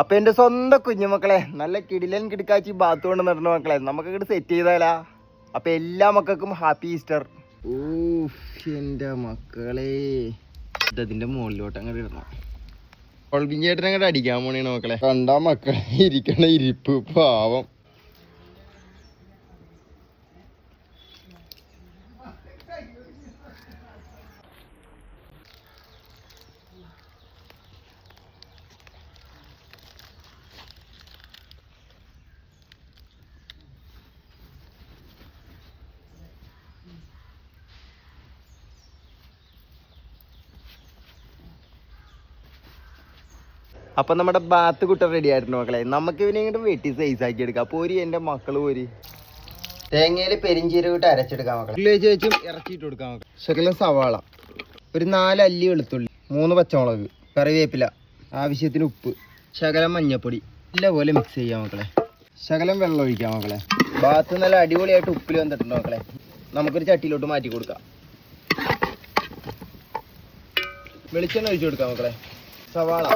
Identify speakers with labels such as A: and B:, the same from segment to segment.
A: അപ്പൊ എന്റെ സ്വന്തം കുഞ്ഞുമക്കളെ, നല്ല കിടിലൻ കിടക്കാച്ചി ബാത്ത് കൊണ്ട് നടന്ന മക്കളെ, നമുക്ക് ഇങ്ങോട്ട് സെറ്റ് ചെയ്താലാ. അപ്പൊ എല്ലാ മക്കൾക്കും ഹാപ്പി ഈസ്റ്റർ. എന്റെ മക്കളെ, ഇതിന്റെ മുകളിലോട്ട് അങ്ങോട്ട് ഇടണം. ചേട്ടൻ അങ്ങോട്ട് അടിക്കാൻ പോണേണ് മക്കളെ. കണ്ടാ മക്കളെ ഇരിക്കണ ഇരിപ്പ് പാവം. അപ്പൊ നമ്മുടെ ബാത്ത് കുട്ട റെഡി ആയിട്ടുണ്ട് മക്കളെ. നമുക്ക് ഇവനെ ഇങ്ങോട്ട് വെട്ടി സൈസ് ആക്കി എടുക്കാം. പോരി എന്റെ മക്കള് പോരി. തേങ്ങയില് പെരിഞ്ചീരകം ഇട്ട് അരച്ചെടുക്കാം മക്കളെ. വെച്ചും ഇറച്ചിട്ട് കൊടുക്കാം മക്കളെ. ശകലം സവാള, ഒരു 4 അല്ലി വെളുത്തുള്ളി, 3 പച്ചമുളക്, കറിവേപ്പില, ആവശ്യത്തിന് ഉപ്പ്, ശകലം മഞ്ഞപ്പൊടി, നല്ലപോലെ മിക്സ് ചെയ്യാം മക്കളെ. ശകലം വെള്ളം ഒഴിക്കാം മക്കളെ. ബാത്ത് നല്ല അടിപൊളിയായിട്ട് ഉപ്പിൽ വന്നിട്ടുണ്ട് മക്കളെ. നമുക്കൊരു ചട്ടിയിലോട്ട് മാറ്റി കൊടുക്കാം. വെളിച്ചെണ്ണ ഒഴിച്ചു കൊടുക്കാം മക്കളെ. സവാള,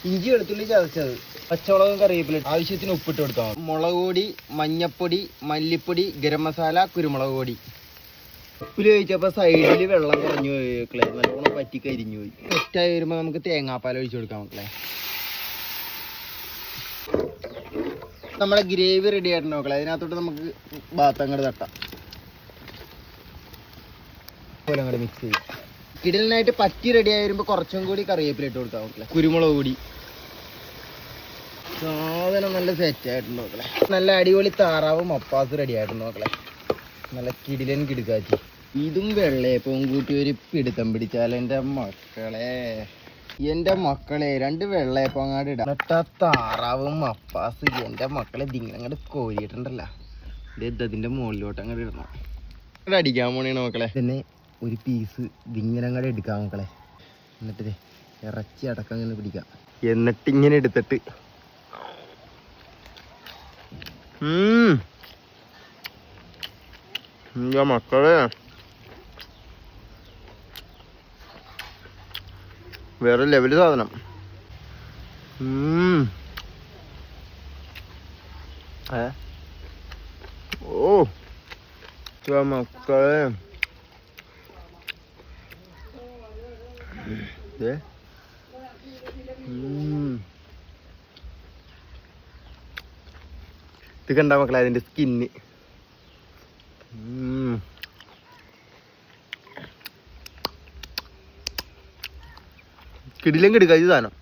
A: ഇഞ്ചി വെളുത്തുള്ളി ചതച്ചത്, പച്ചമുളകും കറിവേപ്പില, ആവശ്യത്തിന് ഉപ്പിട്ട് കൊടുക്കാം. മുളക് പൊടി, മഞ്ഞപ്പൊടി, മല്ലിപ്പൊടി, ഗരം മസാല, കുരുമുളക് പൊടി. ഉപ്പിൽ ഒഴിച്ചപ്പോൾ സൈഡിൽ വെള്ളം കുറഞ്ഞു പോയി മക്കളെ. നല്ലോണം പറ്റി കരിഞ്ഞു പോയി. സെറ്റായി വരുമ്പോൾ നമുക്ക് തേങ്ങാപ്പാൽ ഒഴിച്ചു കൊടുക്കാം മക്കളെ. നമ്മുടെ ഗ്രേവി റെഡി ആയിട്ട് മക്കളെ. അതിനകത്തോട്ട് നമുക്ക് ബാത്ത് അങ്ങോട്ട് തട്ടാം. പോലെ അങ്ങോട്ട് മിക്സ് ചെയ്യാം. കിടലിനായിട്ട് പറ്റി റെഡി ആയി വരുമ്പോൾ കുറച്ചും കൂടി കറിവേപ്പില ഇട്ട് കൊടുക്കാം മക്കളെ. കുരുമുളക് പൊടി. സാധനം നല്ല സെറ്റ് ആയിട്ടുണ്ട് മക്കളെ. നല്ല അടിപൊളി താറാവ് മപ്പാസ് റെഡി ആയിട്ടുണ്ട് മക്കളെ. നല്ല കിടിലൻ കിടുക്കാച്ചി. ഇതും വെള്ളയപ്പവും കൂട്ടി ഒരു പിടുത്തം പിടിച്ചാൽ എൻ്റെ മക്കളെ 2 വെള്ളയപ്പം അങ്ങാട് ഇടാം. താറാവും മപ്പാസ് എൻ്റെ മക്കളെ ദിങ്ങങ്ങോട്ട് കോരിയിട്ടുണ്ടല്ലോ. ഇതിൻ്റെ മുകളിലോട്ട് അങ്ങോട്ട് ഇടണം. അങ്ങോട്ട് അടിക്കാൻ പോണേണ് മക്കളെ. തന്നെ ഒരു പീസ് ദിങ്ങനങ്ങോട്ട് എടുക്കാം മക്കളെ. എന്നിട്ട് ഇറച്ചി അടക്കം ഇങ്ങനെ പിടിക്കാം. എന്നിട്ട് ഇങ്ങനെ എടുത്തിട്ട് മക്കളെ വേറെ ലെവല് സാധനം. ഓ മക്കളെ, ഇത് കണ്ട മക്കളെ അതിന്റെ സ്കിന്ന്. കിടിലും കിടുക ഇത് സാധനം.